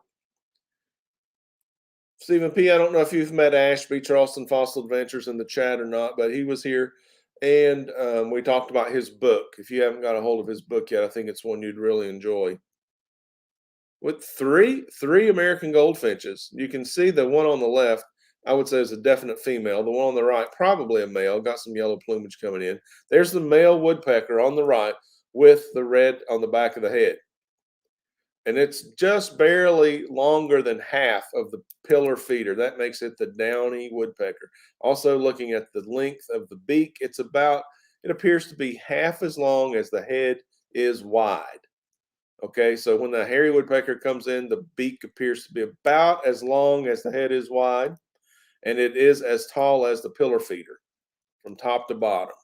Stephen P., I don't know if you've met Ashby, Charleston Fossil Adventures in the chat or not, but he was here and we talked about his book. If you haven't got a hold of his book yet, I think it's one you'd really enjoy. With three American goldfinches. You can see the one on the left, I would say, is a definite female. The one on the right, probably a male. Got some yellow plumage coming in. There's the male woodpecker on the right with the red on the back of the head. And it's just barely longer than half of the pillar feeder. That makes it the downy woodpecker. Also, looking at the length of the beak, it appears to be half as long as the head is wide. Okay, so when the hairy woodpecker comes in, the beak appears to be about as long as the head is wide, and it is as tall as the pillar feeder from top to bottom.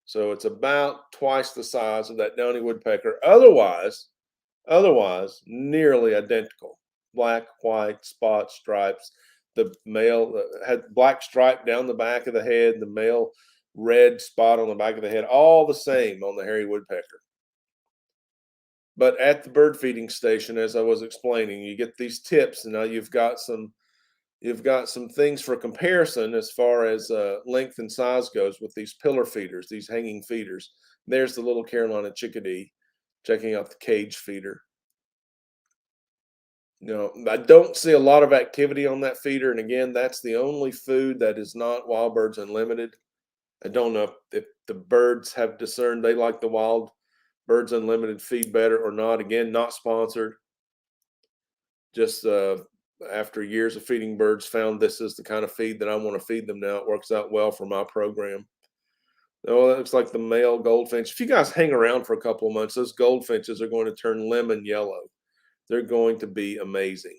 So it's about twice the size of that downy woodpecker. Otherwise, nearly identical. Black, white, spots, stripes. The male had black stripe down the back of the head. The male red spot on the back of the head. All the same on the hairy woodpecker. But at the bird feeding station, as I was explaining, you get these tips, and now you've got some things for comparison as far as length and size goes with these pillar feeders, these hanging feeders. There's the little Carolina chickadee checking out the cage feeder. I don't see a lot of activity on that feeder, and again, that's the only food that is not Wild Birds Unlimited. I don't know if the birds have discerned they like the Wild Birds Unlimited feed better or not. Again, not sponsored. Just after years of feeding birds, found this is the kind of feed that I want to feed them now. It works out well for my program. Oh, that looks like the male goldfinch. If you guys hang around for a couple of months, those goldfinches are going to turn lemon yellow. They're going to be amazing.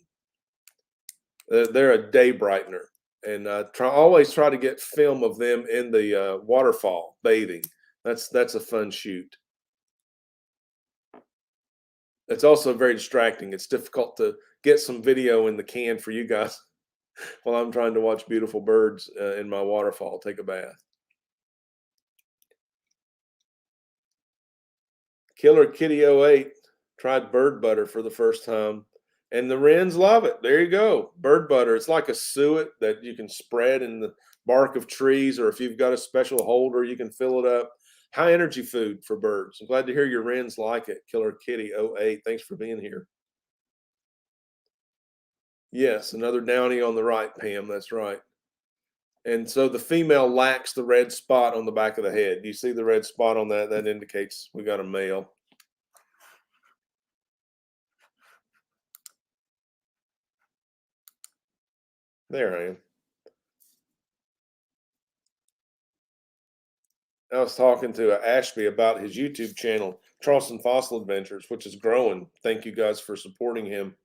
They're a day brightener, and always try to get film of them in the waterfall bathing. That's a fun shoot. It's also very distracting. It's difficult to get some video in the can for you guys while I'm trying to watch beautiful birds in my waterfall take a bath. Killer Kitty 08 tried bird butter for the first time, and the wrens love it. There you go. Bird butter. It's like a suet that you can spread in the bark of trees, or if you've got a special holder, you can fill it up. High energy food for birds. I'm glad to hear your wrens like it. Killer Kitty 08. Thanks for being here. Yes, another downy on the right, Pam. That's right. And so the female lacks the red spot on the back of the head. Do you see the red spot on that? That indicates we got a male. There I am. I was talking to Ashby about his YouTube channel, Charleston Fossil Adventures, which is growing. Thank you guys for supporting him.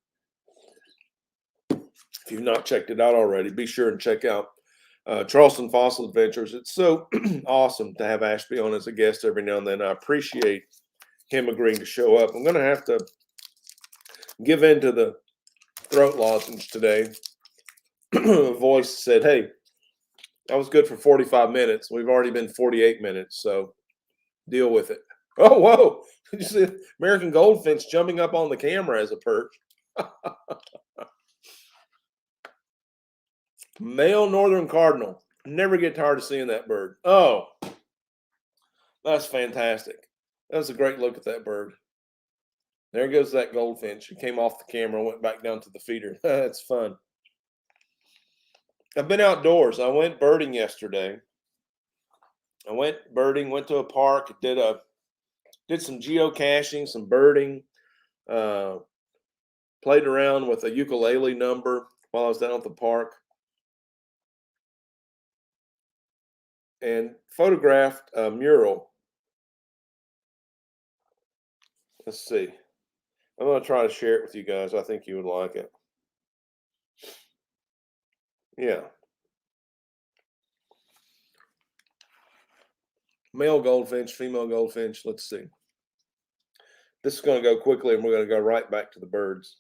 If you've not checked it out already, be sure and check out Charleston Fossil Adventures. It's so awesome to have Ashby on as a guest every now and then. I appreciate him agreeing to show up. I'm going to have to give in to the throat lozenge today. A voice said, "Hey, that was good for 45 minutes. We've already been 48 minutes, so deal with it." Oh, whoa. Did you see American Goldfinch jumping up on the camera as a perch? Male northern cardinal. Never get tired of seeing that bird. Oh, that's fantastic. That was a great look at that bird. There goes that goldfinch. He came off the camera and went back down to the feeder. That's fun. I've been outdoors. I went birding yesterday. Went to a park, did some geocaching, some birding, played around with a ukulele number while I was down at the park, and photographed a mural. Let's see. I'm going to try to share it with you guys. I think you would like it. Yeah. Male goldfinch, female goldfinch. Let's see. This is going to go quickly, and we're going to go right back to the birds.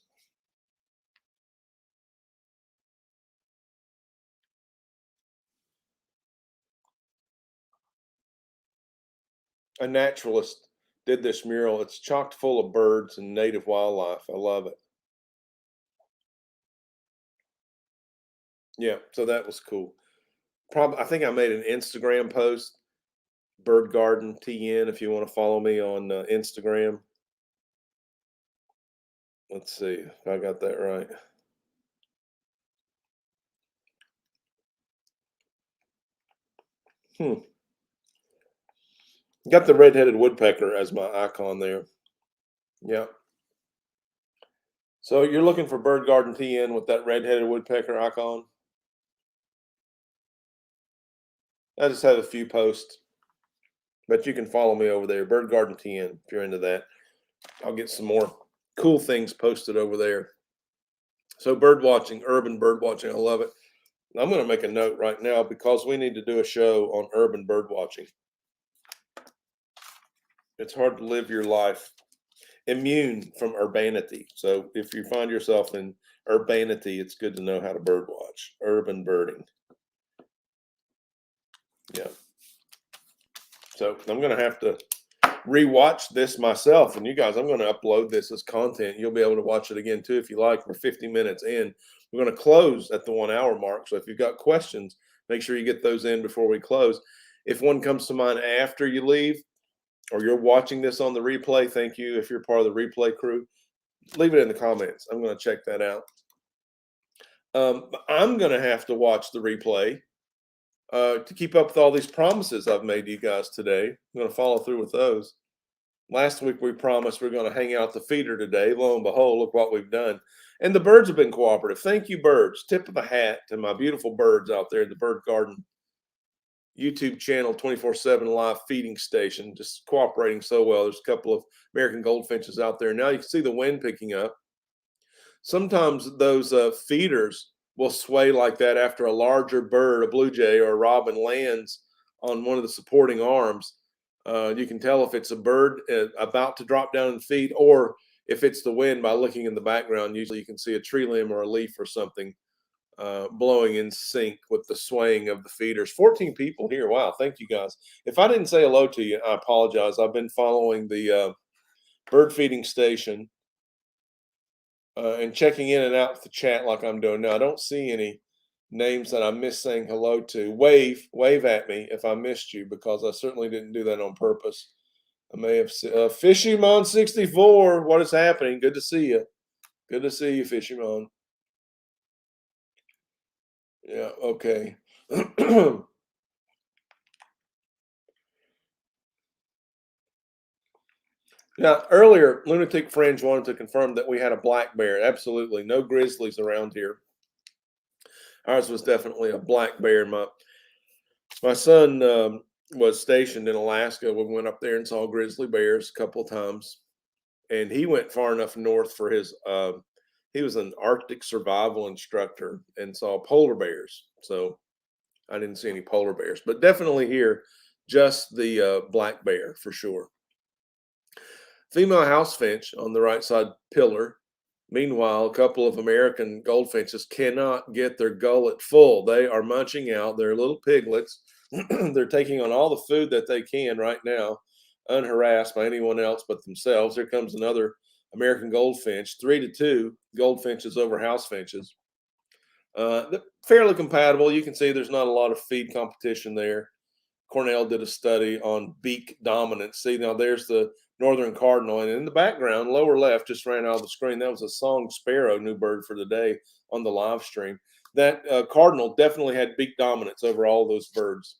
A naturalist did this mural. It's chocked full of birds and native wildlife. I love it. Yeah, so that was cool. I think I made an Instagram post, Bird Garden TN, if you want to follow me on Instagram. Let's see if I got that right. Got the red-headed woodpecker as my icon there. Yeah. So you're looking for Bird Garden TN with that red-headed woodpecker icon? I just have a few posts, but you can follow me over there, Bird Garden TN, if you're into that. I'll get some more cool things posted over there. So bird watching, urban bird watching, I love it. I'm going to make a note right now because we need to do a show on urban bird watching. It's hard to live your life immune from urbanity. So if you find yourself in urbanity, it's good to know how to bird watch. Urban birding. Yeah. So I'm going to have to rewatch this myself. And you guys, I'm going to upload this as content. You'll be able to watch it again too if you like. We're 50 minutes in. We're going to close at the 1 hour mark. So if you've got questions, make sure you get those in before we close. If one comes to mind after you leave, or you're watching this on the replay, thank you. If you're part of the replay crew, leave it in the comments. I'm going to check that out. I'm going to have to watch the replay to keep up with all these promises I've made to you guys today. I'm going to follow through with those. Last week we promised we're going to hang out the feeder today. Lo and behold, look what we've done. And the birds have been cooperative. Thank you, birds. Tip of the hat to my beautiful birds out there in the Bird Garden YouTube channel, 24/7 live feeding station, just cooperating so well. There's a couple of American goldfinches out there. Now you can see the wind picking up. Sometimes those feeders will sway like that after a larger bird, a blue jay or a robin, lands on one of the supporting arms. You can tell if it's a bird about to drop down and feed, or if it's the wind by looking in the background. Usually you can see a tree limb or a leaf or something blowing in sync with the swaying of the feeders. 14 people here. Wow. Thank you guys. If I didn't say hello to you, I apologize. I've been following the bird feeding station and checking in and out with the chat like I'm doing now. I don't see any names that I missed saying hello to. Wave at me if I missed you, because I certainly didn't do that on purpose. I may have Fishymon 64. What is happening? Good to see you. Good to see you, Fishymon. Yeah, okay. Now, earlier, Lunatic Fringe wanted to confirm that we had a black bear. Absolutely. No grizzlies around here. Ours was definitely a black bear. My son was stationed in Alaska. We went up there and saw grizzly bears a couple of times. And he went far enough north for his he was an Arctic survival instructor and saw polar bears. So I didn't see any polar bears, but definitely here, just the black bear for sure. Female housefinch on the right side pillar. Meanwhile, a couple of American goldfinches cannot get their gullet full. They are munching out. They're little piglets. They're taking on all the food that they can right now, unharassed by anyone else but themselves. Here comes another American goldfinch, 3-2 goldfinches over housefinches. Fairly compatible. You can see there's not a lot of feed competition there. Cornell did a study on beak dominance. See, now there's the northern cardinal, and in the background, lower left, just ran out of the screen, that was a song sparrow, new bird for the day on the live stream. That cardinal definitely had beak dominance over all those birds.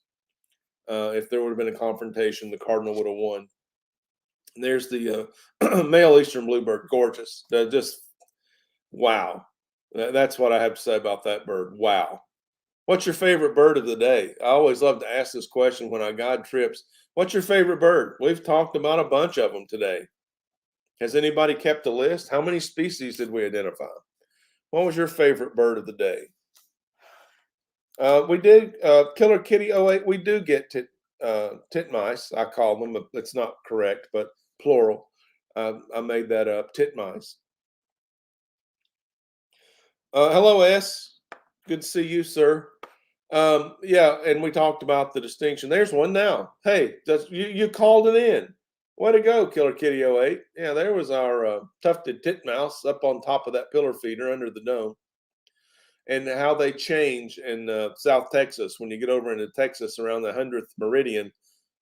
If there would have been a confrontation, the cardinal would have won. And there's the male eastern bluebird, gorgeous. Just wow. That's what I have to say about that bird. Wow. What's your favorite bird of the day? I always love to ask this question when I guide trips. What's your favorite bird? We've talked about a bunch of them today. Has anybody kept a list? How many species did we identify? What was your favorite bird of the day? We did, Killer Kitty 08, we do get titmice. I call them, it's not correct, but plural. I made that up, titmice. Hello, S. Good to see you, sir. Yeah, and we talked about the distinction. There's one now. Hey, you called it in. Way to go, Killer Kitty 08. Yeah, there was our tufted titmouse up on top of that pillar feeder under the dome. And how they change in South Texas. When you get over into Texas around the 100th meridian,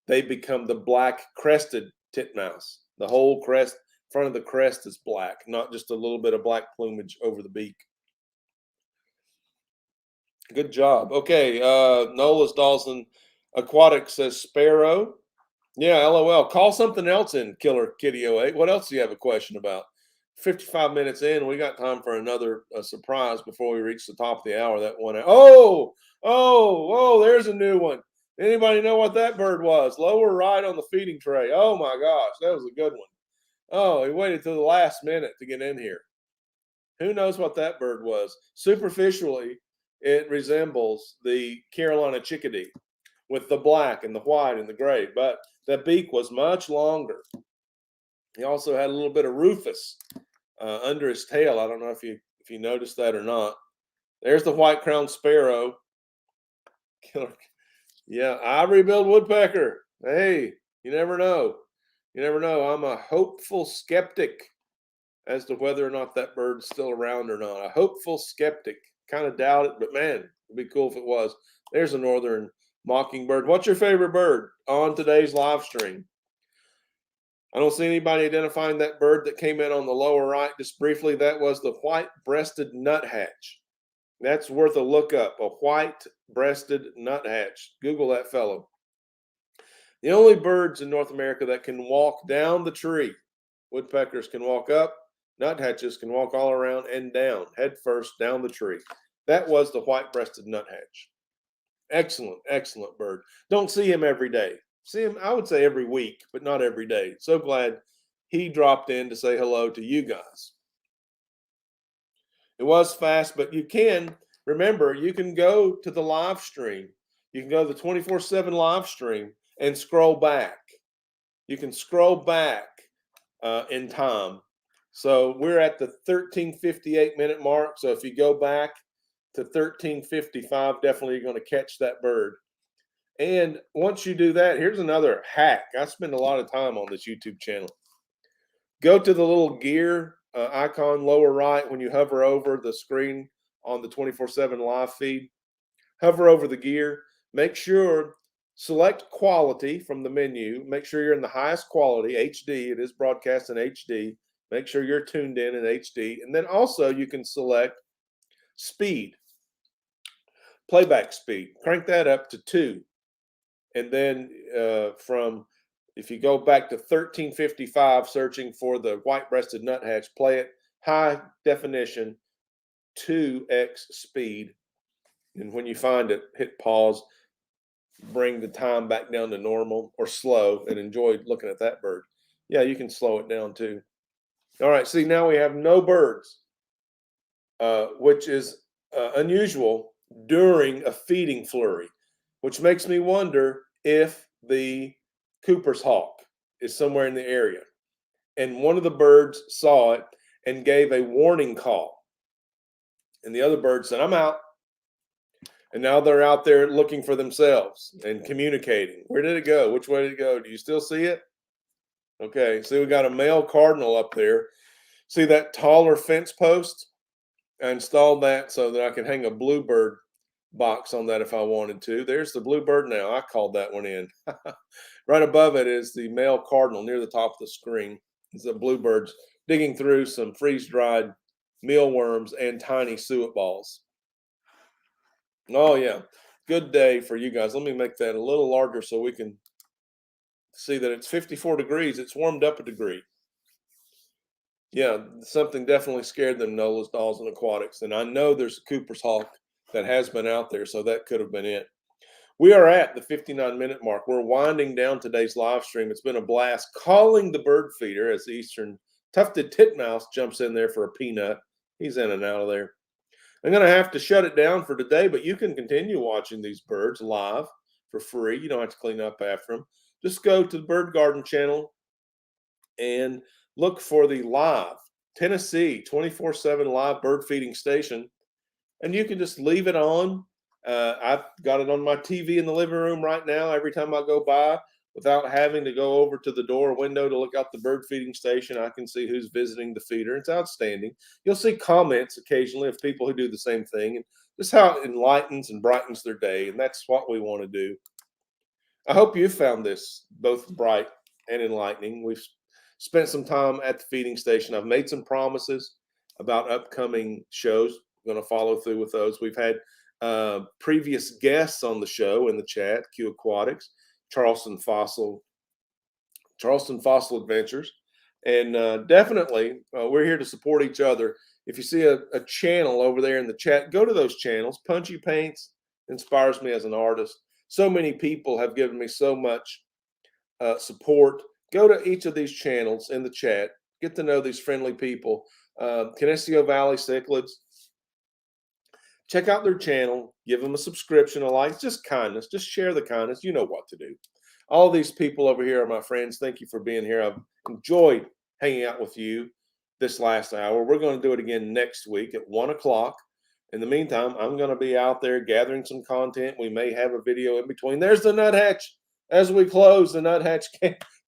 they become the black crested titmouse. The whole crest, front of the crest is black, not just a little bit of black plumage over the beak. Good job. Okay, Nola's Dawson Aquatic says sparrow. Yeah, LOL. Call something else in, Killer Kitty 08. What else do you have a question about? 55 minutes in, we got time for another surprise before we reach the top of the hour. That one. Oh, there's a new one. Anybody know what that bird was? Lower right on the feeding tray. Oh my gosh, that was a good one. Oh, he waited till the last minute to get in here. Who knows what that bird was? Superficially, it resembles the Carolina chickadee with the black and the white and the gray, but the beak was much longer. He also had a little bit of rufous under his tail. I don't know if you noticed that or not. There's the white-crowned sparrow. Yeah, ivory-billed woodpecker. Hey, you never know. You never know. I'm a hopeful skeptic as to whether or not that bird's still around or not. A hopeful skeptic. Kind of doubt it, but man, it'd be cool if it was. There's a northern mockingbird. What's your favorite bird on today's live stream? I don't see anybody identifying that bird that came in on the lower right. Just briefly, that was the white-breasted nuthatch. That's worth a look up, a white-breasted nuthatch. Google that fellow. The only birds in North America that can walk down the tree. Woodpeckers can walk up. Nuthatches can walk all around and down, head first down the tree. That was the white-breasted nuthatch. Excellent, excellent bird. Don't see him every day. See him, I would say every week, but not every day. So glad he dropped in to say hello to you guys. It was fast, but you can, remember, you can go to the live stream. You can go to the 24/7 live stream and scroll back. You can scroll back in time. So we're at the 13:58-minute mark. So if you go back to 13:55, definitely you're going to catch that bird. And once you do that, here's another hack. I spend a lot of time on this YouTube channel. Go to the little gear icon lower right when you hover over the screen on the 24/7 live feed. Hover over the gear. Make sure, select quality from the menu. Make sure you're in the highest quality, HD. It is broadcast in HD. Make sure you're tuned in HD. And then also you can select speed, playback speed. Crank that up to 2. And then if you go back to 13:55, searching for the white-breasted nuthatch, play it high definition, 2x speed. And when you find it, hit pause, bring the time back down to normal or slow, and enjoy looking at that bird. Yeah, you can slow it down too. All right, see, now we have no birds, which is unusual during a feeding flurry, which makes me wonder if the Cooper's hawk is somewhere in the area. And one of the birds saw it and gave a warning call. And the other bird said, I'm out. And now they're out there looking for themselves and communicating. Where did it go? Which way did it go? Do you still see it? Okay, see, we got a male cardinal up there. See that taller fence post? I installed that so that I can hang a bluebird box on that if I wanted to. There's the bluebird now. I called that one in. Right above it is the male cardinal near the top of the screen. It's the bluebirds digging through some freeze-dried mealworms and tiny suet balls. Oh, yeah. Good day for you guys. Let me make that a little larger so we can see that it's 54 degrees. It's warmed up a degree. Yeah, something definitely scared them, Nola's Dolls and Aquatics. And I know there's a Cooper's hawk that has been out there, so that could have been it. We are at the 59-minute mark. We're winding down today's live stream. It's been a blast calling the bird feeder as the eastern tufted titmouse jumps in there for a peanut. He's in and out of there. I'm going to have to shut it down for today, but you can continue watching these birds live for free. You don't have to clean up after them. Just go to the Bird Garden channel and look for the live Tennessee 24/7 live bird feeding station, and you can just leave it on. I've got it on my TV in the living room right now every time I go by without having to go over to the door window to look out the bird feeding station. I can see who's visiting the feeder. It's outstanding. You'll see comments occasionally of people who do the same thing, and just how it enlightens and brightens their day, and that's what we want to do. I hope you found this both bright and enlightening. We've spent some time at the feeding station. I've made some promises about upcoming shows. I'm going to follow through with those. We've had previous guests on the show in the chat, Q Aquatics, Charleston Fossil Adventures, and definitely we're here to support each other. If you see a channel over there in the chat, go to those channels. Punchy Paints inspires me as an artist. So many people have given me so much support. Go to each of these channels in the chat. Get to know these friendly people. Canesio Valley Cichlids. Check out their channel. Give them a subscription, a like. Just kindness. Just share the kindness. You know what to do. All these people over here are my friends. Thank you for being here. I've enjoyed hanging out with you this last hour. We're going to do it again next week at 1 o'clock. In the meantime, I'm going to be out there gathering some content. We may have a video in between. There's the nuthatch. As we close, the nuthatch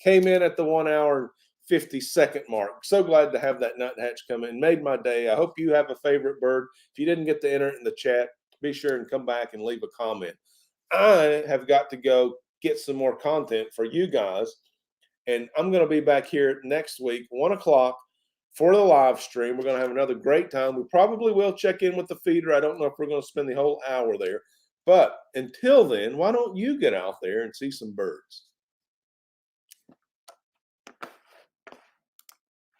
came in at the 1 hour and 50-second mark. So glad to have that nuthatch come in. Made my day. I hope you have a favorite bird. If you didn't get to enter it in the chat, be sure and come back and leave a comment. I have got to go get some more content for you guys, and I'm going to be back here next week, 1 o'clock, for the live stream. We're going to have another great time. We probably will check in with the feeder. I don't know if we're going to spend the whole hour there. But until then, why don't you get out there and see some birds?